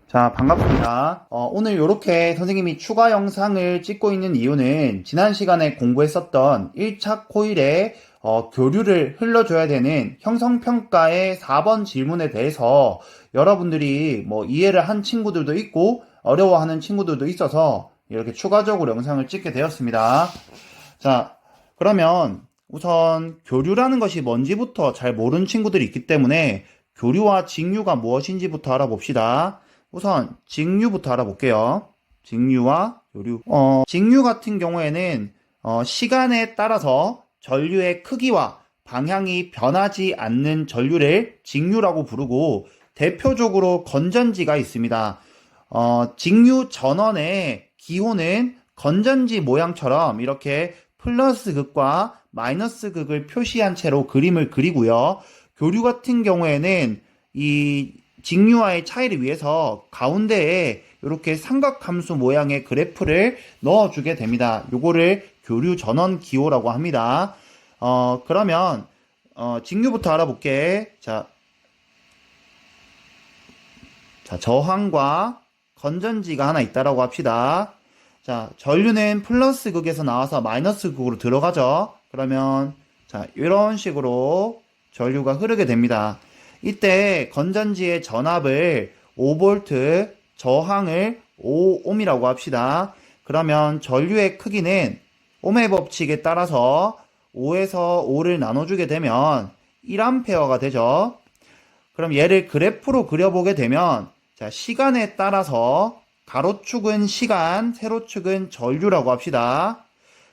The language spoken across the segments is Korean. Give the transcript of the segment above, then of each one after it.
자, 반갑습니다. 오늘 이렇게 선생님이 추가 영상을 찍고 있는 이유는 지난 시간에 공부했었던 1차 코일의 교류를 흘려줘야 되는 형성평가의 4번 질문에 대해서 여러분들이 뭐 이해를 한 친구들도 있고 어려워하는 친구들도 있어서 이렇게 추가적으로 영상을 찍게 되었습니다. 자, 그러면 우선 교류라는 것이 뭔지부터 잘 모르는 친구들이 있기 때문에 교류와 직류가 무엇인지부터 알아봅시다. 우선 직류부터 알아볼게요. 직류와 교류. 직류 같은 경우에는 시간에 따라서 전류의 크기와 방향이 변하지 않는 전류를 직류라고 부르고 대표적으로 건전지가 있습니다. 직류 전원의 기호는 건전지 모양처럼 이렇게 플러스 극과 마이너스 극을 표시한 채로 그림을 그리고요. 교류 같은 경우에는 이 직류와의 차이를 위해서 가운데에 이렇게 삼각함수 모양의 그래프를 넣어주게 됩니다. 요거를 교류 전원 기호라고 합니다. 그러면 직류부터 알아볼게. 자, 저항과 건전지가 하나 있다라고 합시다. 자, 전류는 플러스 극에서 나와서 마이너스 극으로 들어가죠. 그러면 자, 이런 식으로 전류가 흐르게 됩니다. 이때 건전지의 전압을 5V, 저항을 5ohm이라고 합시다. 그러면 전류의 크기는 ohm의 법칙에 따라서 5에서 5를 나눠주게 되면 1A가 되죠. 그럼 얘를 그래프로 그려보게 되면 자, 시간에 따라서 가로축은 시간, 세로축은 전류라고 합시다.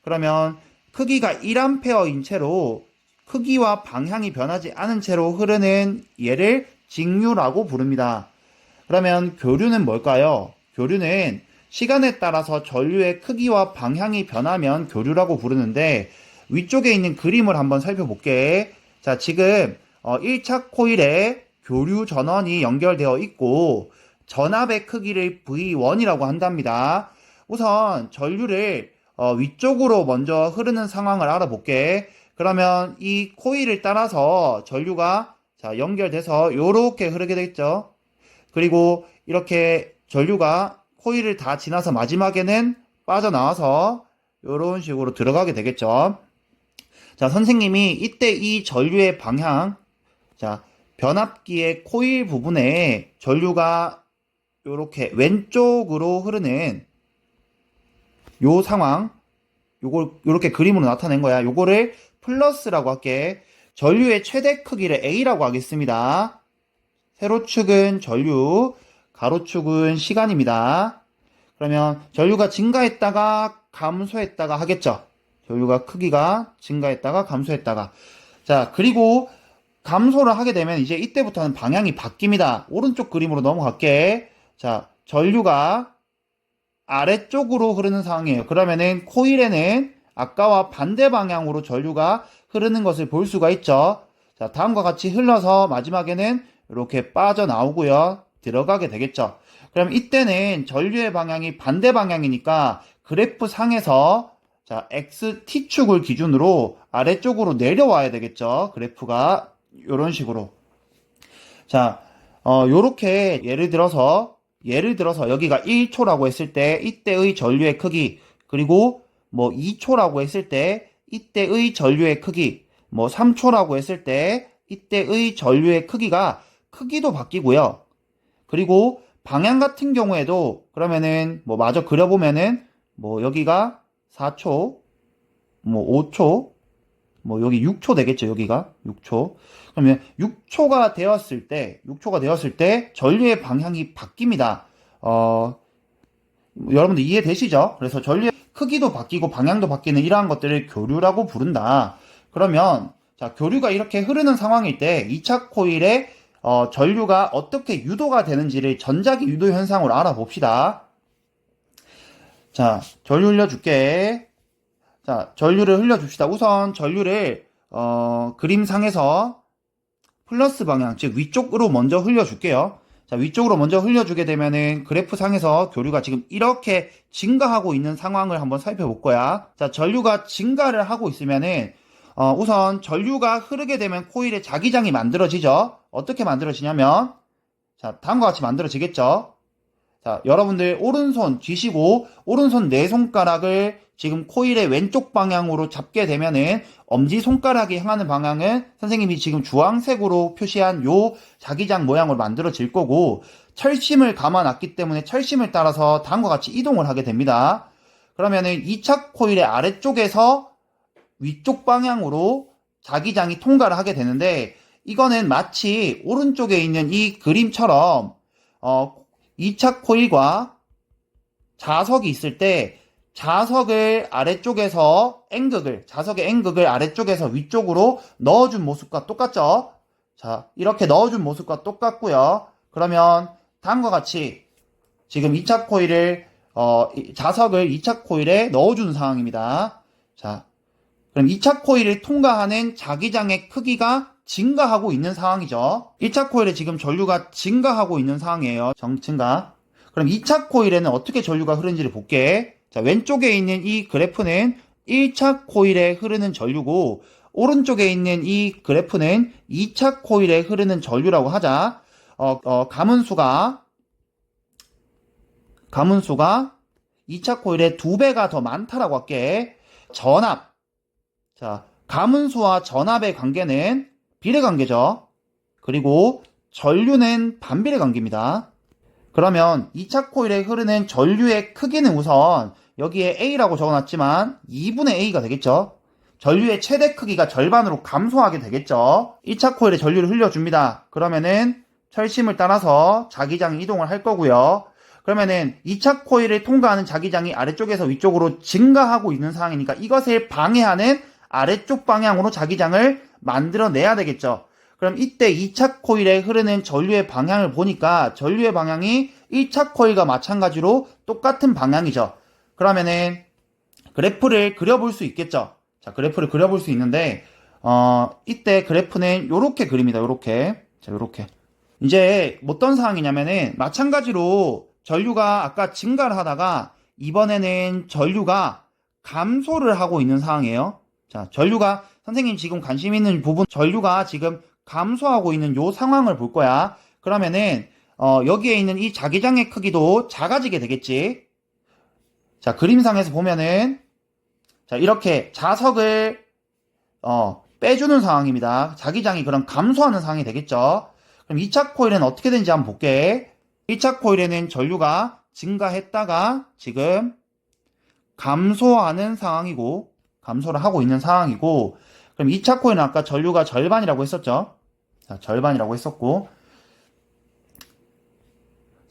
그러면 크기가 1A인 채로 크기와 방향이 변하지 않은 채로 흐르는 얘를 직류라고 부릅니다. 그러면 교류는 뭘까요? 교류는 시간에 따라서 전류의 크기와 방향이 변하면 교류라고 부르는데 위쪽에 있는 그림을 한번 살펴볼게. 자, 지금 1차 코일에 교류 전원이 연결되어 있고 전압의 크기를 V1이라고 한답니다. 우선 전류를 위쪽으로 먼저 흐르는 상황을 알아볼게. 그러면 이 코일을 따라서 전류가 자, 연결돼서 이렇게 흐르게 되겠죠. 그리고 이렇게 전류가 코일을 다 지나서 마지막에는 빠져나와서 이런 식으로 들어가게 되겠죠. 자, 선생님이 이때 이 전류의 방향, 자, 변압기의 코일 부분에 전류가 이렇게 왼쪽으로 흐르는 요 상황, 요걸 이렇게 그림으로 나타낸 거야. 요거를 플러스라고 할게. 전류의 최대 크기를 A라고 하겠습니다. 세로축은 전류, 가로축은 시간입니다. 그러면 전류가 증가했다가 감소했다가 하겠죠. 전류가 크기가 증가했다가 감소했다가. 자, 그리고 감소를 하게 되면 이제 이때부터는 방향이 바뀝니다. 오른쪽 그림으로 넘어갈게. 자, 전류가 아래쪽으로 흐르는 상황이에요. 그러면은 코일에는 아까와 반대 방향으로 전류가 흐르는 것을 볼 수가 있죠. 자, 다음과 같이 흘러서 마지막에는 이렇게 빠져나오고요. 들어가게 되겠죠. 그럼 이때는 전류의 방향이 반대 방향이니까 그래프 상에서 자, XT축을 기준으로 아래쪽으로 내려와야 되겠죠. 그래프가 이런 식으로. 자, 요렇게 예를 들어서 여기가 1초라고 했을 때 이때의 전류의 크기, 그리고 뭐 2초라고 했을 때 이때의 전류의 크기, 뭐 3초라고 했을 때 이때의 전류의 크기도 바뀌고요. 그리고 방향 같은 경우에도 그러면은 뭐 마저 그려보면은 뭐 여기가 4초, 뭐 5초, 뭐 여기 6초 되겠죠. 여기가 6초. 그러면 6초가 되었을 때 전류의 방향이 바뀝니다. 여러분들 이해되시죠? 그래서 전류의 크기도 바뀌고 방향도 바뀌는 이러한 것들을 교류라고 부른다. 그러면 자, 교류가 이렇게 흐르는 상황일 때 2차 코일에 전류가 어떻게 유도가 되는지를 전자기 유도 현상으로 알아봅시다. 자, 전류 흘려줄게. 자, 전류를 흘려줍시다. 우선 전류를 그림상에서 플러스 방향, 즉 위쪽으로 먼저 흘려줄게요. 자, 위쪽으로 먼저 흘려주게 되면은 그래프상에서 교류가 지금 이렇게 증가하고 있는 상황을 한번 살펴볼 거야. 자, 전류가 증가를 하고 있으면은 우선 전류가 흐르게 되면 코일에 자기장이 만들어지죠. 어떻게 만들어지냐면 자, 다음과 같이 만들어지겠죠? 자, 여러분들 오른손 쥐시고 오른손 네 손가락을 지금 코일의 왼쪽 방향으로 잡게 되면은 엄지손가락이 향하는 방향은 선생님이 지금 주황색으로 표시한 요 자기장 모양으로 만들어질 거고, 철심을 감아놨기 때문에 철심을 따라서 다음과 같이 이동을 하게 됩니다. 그러면은 2차 코일의 아래쪽에서 위쪽 방향으로 자기장이 통과를 하게 되는데, 이거는 마치 오른쪽에 있는 이 그림처럼 2차 코일과 자석이 있을 때 자석의 N극을 아래쪽에서 위쪽으로 넣어준 모습과 똑같죠? 자, 이렇게 넣어준 모습과 똑같고요. 그러면 다음과 같이 지금 2차 코일을 자석을 2차 코일에 넣어준 상황입니다. 자, 그럼 2차 코일을 통과하는 자기장의 크기가 증가하고 있는 상황이죠. 1차 코일에 지금 전류가 증가하고 있는 상황이에요. 증가. 그럼 2차 코일에는 어떻게 전류가 흐르는지를 볼게. 자, 왼쪽에 있는 이 그래프는 1차 코일에 흐르는 전류고, 오른쪽에 있는 이 그래프는 2차 코일에 흐르는 전류라고 하자. 가문수가 2차 코일의 2배가 더 많다라고 할게. 전압. 자, 가문수와 전압의 관계는 비례관계죠. 그리고 전류는 반비례 관계입니다. 그러면 2차 코일에 흐르는 전류의 크기는 우선 여기에 A라고 적어놨지만 2분의 A가 되겠죠. 전류의 최대 크기가 절반으로 감소하게 되겠죠. 1차 코일에 전류를 흘려줍니다. 그러면은 철심을 따라서 자기장 이동을 할 거고요. 그러면은 2차 코일을 통과하는 자기장이 아래쪽에서 위쪽으로 증가하고 있는 상황이니까 이것을 방해하는 아래쪽 방향으로 자기장을 만들어내야 되겠죠. 그럼 이때 2차 코일에 흐르는 전류의 방향을 보니까 전류의 방향이 1차 코일과 마찬가지로 똑같은 방향이죠. 그러면은 그래프를 그려볼 수 있겠죠. 자, 그래프를 그려볼 수 있는데 이때 그래프는 요렇게 그립니다. 요렇게. 자, 요렇게. 이제 어떤 상황이냐면은 마찬가지로 전류가 아까 증가를 하다가 이번에는 전류가 감소를 하고 있는 상황이에요. 자, 전류가 선생님 지금 관심 있는 부분, 전류가 지금 감소하고 있는 요 상황을 볼 거야. 그러면은 여기에 있는 이 자기장의 크기도 작아지게 되겠지. 자, 그림상에서 보면은 자, 이렇게 자석을 빼주는 상황입니다. 자기장이 그럼 감소하는 상황이 되겠죠. 그럼 2차 코일은 어떻게 되는지 한번 볼게. 1차 코일에는 전류가 증가했다가 지금 감소하는 상황이고, 감소를 하고 있는 상황이고, 그럼 2차 코일은 아까 전류가 절반이라고 했었죠. 자, 절반이라고 했었고.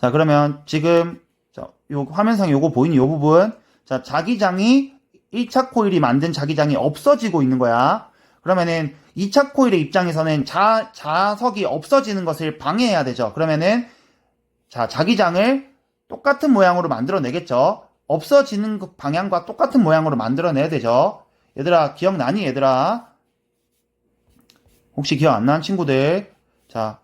자, 그러면 지금 요 화면상에 요거 보이는 요 부분. 자, 자기장이 1차 코일이 만든 자기장이 없어지고 있는 거야. 그러면은 2차 코일의 입장에서는 자석이 없어지는 것을 방해해야 되죠. 그러면은 자, 자기장을 똑같은 모양으로 만들어내겠죠. 없어지는 방향과 똑같은 모양으로 만들어내야 되죠. 얘들아, 기억나니, 얘들아? 혹시 기억 안 나는 친구들? 자,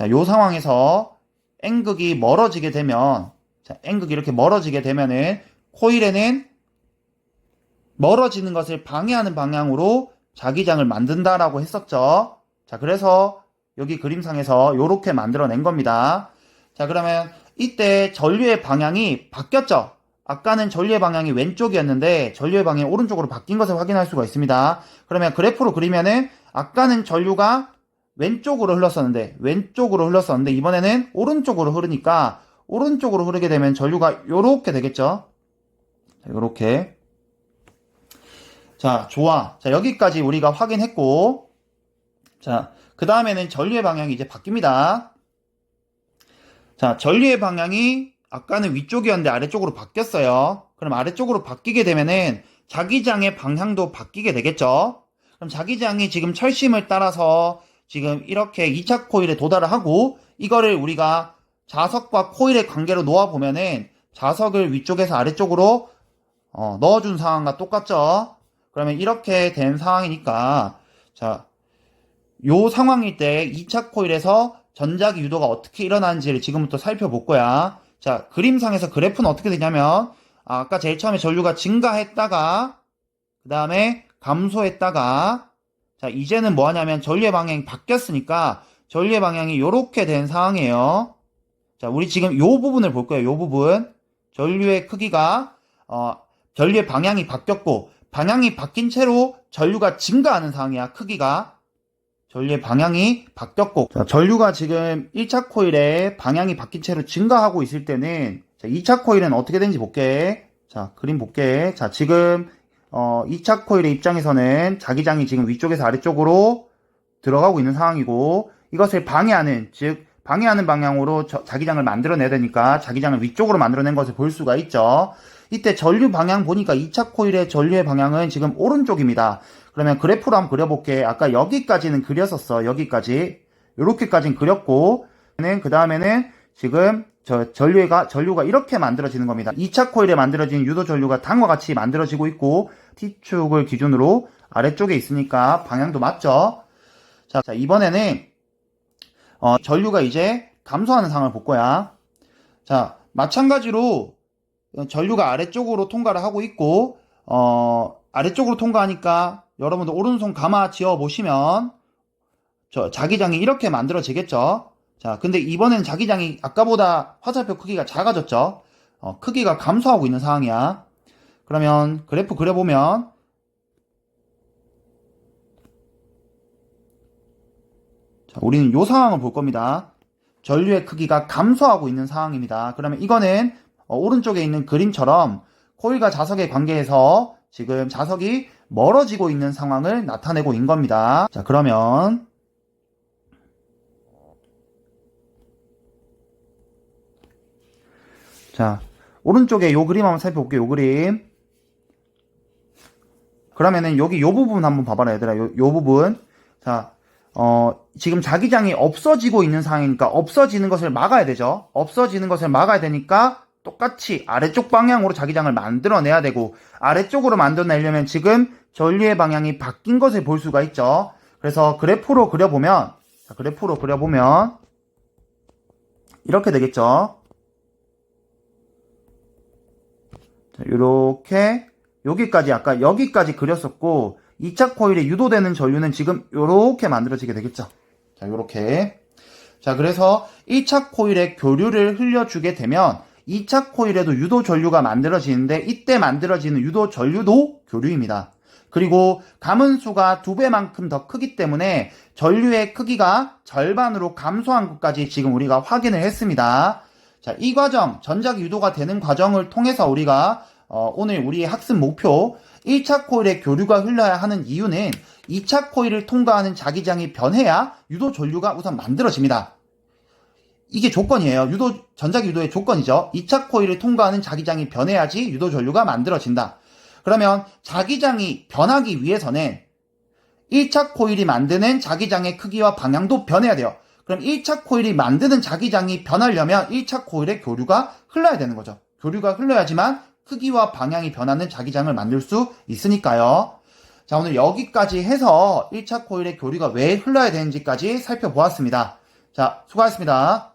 요 상황에서 N극이 멀어지게 되면, 자, N극이 이렇게 멀어지게 되면은, 코일에는 멀어지는 것을 방해하는 방향으로 자기장을 만든다라고 했었죠. 자, 그래서 여기 그림상에서 요렇게 만들어낸 겁니다. 자, 그러면 이때 전류의 방향이 바뀌었죠. 아까는 전류의 방향이 왼쪽이었는데 전류의 방향이 오른쪽으로 바뀐 것을 확인할 수가 있습니다. 그러면 그래프로 그리면은 아까는 전류가 왼쪽으로 흘렀었는데 이번에는 오른쪽으로 흐르니까 오른쪽으로 흐르게 되면 전류가 요렇게 되겠죠. 자, 요렇게. 자, 좋아. 자, 여기까지 우리가 확인했고, 자, 그 다음에는 전류의 방향이 이제 바뀝니다. 자, 전류의 방향이 아까는 위쪽이었는데 아래쪽으로 바뀌었어요. 그럼 아래쪽으로 바뀌게 되면은 자기장의 방향도 바뀌게 되겠죠. 그럼 자기장이 지금 철심을 따라서 지금 이렇게 2차 코일에 도달을 하고, 이거를 우리가 자석과 코일의 관계로 놓아보면은 자석을 위쪽에서 아래쪽으로 넣어준 상황과 똑같죠. 그러면 이렇게 된 상황이니까, 자, 요 상황일 때 2차 코일에서 전자기 유도가 어떻게 일어나는지를 지금부터 살펴볼 거야. 자, 그림상에서 그래프는 어떻게 되냐면, 아까 제일 처음에 전류가 증가했다가, 그 다음에 감소했다가, 자, 이제는 뭐 하냐면 전류의 방향이 바뀌었으니까 전류의 방향이 이렇게 된 상황이에요. 자, 우리 지금 요 부분을 볼 거예요. 요 부분. 전류의 크기가, 전류의 방향이 바뀌었고, 방향이 바뀐 채로 전류가 증가하는 상황이야, 크기가. 전류의 방향이 바뀌었고, 자, 전류가 지금 1차 코일의 방향이 바뀐 채로 증가하고 있을 때는, 자, 2차 코일은 어떻게 되는지 볼게. 자, 그림 볼게. 자, 지금, 2차 코일의 입장에서는 자기장이 지금 위쪽에서 아래쪽으로 들어가고 있는 상황이고, 이것을 방해하는, 즉, 방해하는 방향으로 자기장을 만들어내야 되니까 자기장을 위쪽으로 만들어낸 것을 볼 수가 있죠. 이때 전류 방향 보니까 2차 코일의 전류의 방향은 지금 오른쪽입니다. 그러면 그래프로 한번 그려볼게. 아까 여기까지는 그렸었어. 여기까지. 요렇게까지는 그렸고, 그 다음에는 지금 전류가 이렇게 만들어지는 겁니다. 2차 코일에 만들어진 유도 전류가 다음과 같이 만들어지고 있고, T축을 기준으로 아래쪽에 있으니까 방향도 맞죠? 자, 이번에는 전류가 이제 감소하는 상황을 볼 거야. 자, 마찬가지로 전류가 아래쪽으로 통과를 하고 있고, 아래쪽으로 통과하니까 여러분들 오른손 감아 지어 보시면 자기장이 이렇게 만들어지겠죠. 자, 근데 이번엔 자기장이 아까보다 화살표 크기가 작아졌죠. 크기가 감소하고 있는 상황이야. 그러면 그래프 그려보면 자, 우리는 이 상황을 볼 겁니다. 전류의 크기가 감소하고 있는 상황입니다. 그러면 이거는 오른쪽에 있는 그림처럼 코일과 자석의 관계에서 지금 자석이 멀어지고 있는 상황을 나타내고 있는 겁니다. 자, 그러면 자, 오른쪽에 요 그림 한번 살펴볼게요. 요 그림. 그러면은 여기 요 부분 한번 봐봐라, 얘들아. 요 부분. 자, 지금 자기장이 없어지고 있는 상황이니까 없어지는 것을 막아야 되죠. 없어지는 것을 막아야 되니까 똑같이 아래쪽 방향으로 자기장을 만들어내야 되고, 아래쪽으로 만들어내려면 지금 전류의 방향이 바뀐 것을 볼 수가 있죠. 그래서 그래프로 그려보면 이렇게 되겠죠. 자, 요렇게 여기까지 아까 여기까지 그렸었고, 2차 코일에 유도되는 전류는 지금 요렇게 만들어지게 되겠죠. 자, 요렇게. 자, 그래서 1차 코일에 교류를 흘려주게 되면 2차 코일에도 유도 전류가 만들어지는데, 이때 만들어지는 유도 전류도 교류입니다. 그리고 가문수가 2배만큼 더 크기 때문에 전류의 크기가 절반으로 감소한 것까지 지금 우리가 확인을 했습니다. 자, 이 과정, 전자기 유도가 되는 과정을 통해서 우리가 오늘 우리의 학습 목표 1차 코일에 교류가 흘러야 하는 이유는 2차 코일을 통과하는 자기장이 변해야 유도 전류가 우선 만들어집니다. 이게 조건이에요. 전자기 유도의 조건이죠. 2차 코일을 통과하는 자기장이 변해야지 유도 전류가 만들어진다. 그러면 자기장이 변하기 위해서는 1차 코일이 만드는 자기장의 크기와 방향도 변해야 돼요. 그럼 1차 코일이 만드는 자기장이 변하려면 1차 코일에 교류가 흘러야 되는 거죠. 교류가 흘러야지만 크기와 방향이 변하는 자기장을 만들 수 있으니까요. 자, 오늘 여기까지 해서 1차 코일의 교류가 왜 흘러야 되는지까지 살펴보았습니다. 자, 수고하셨습니다.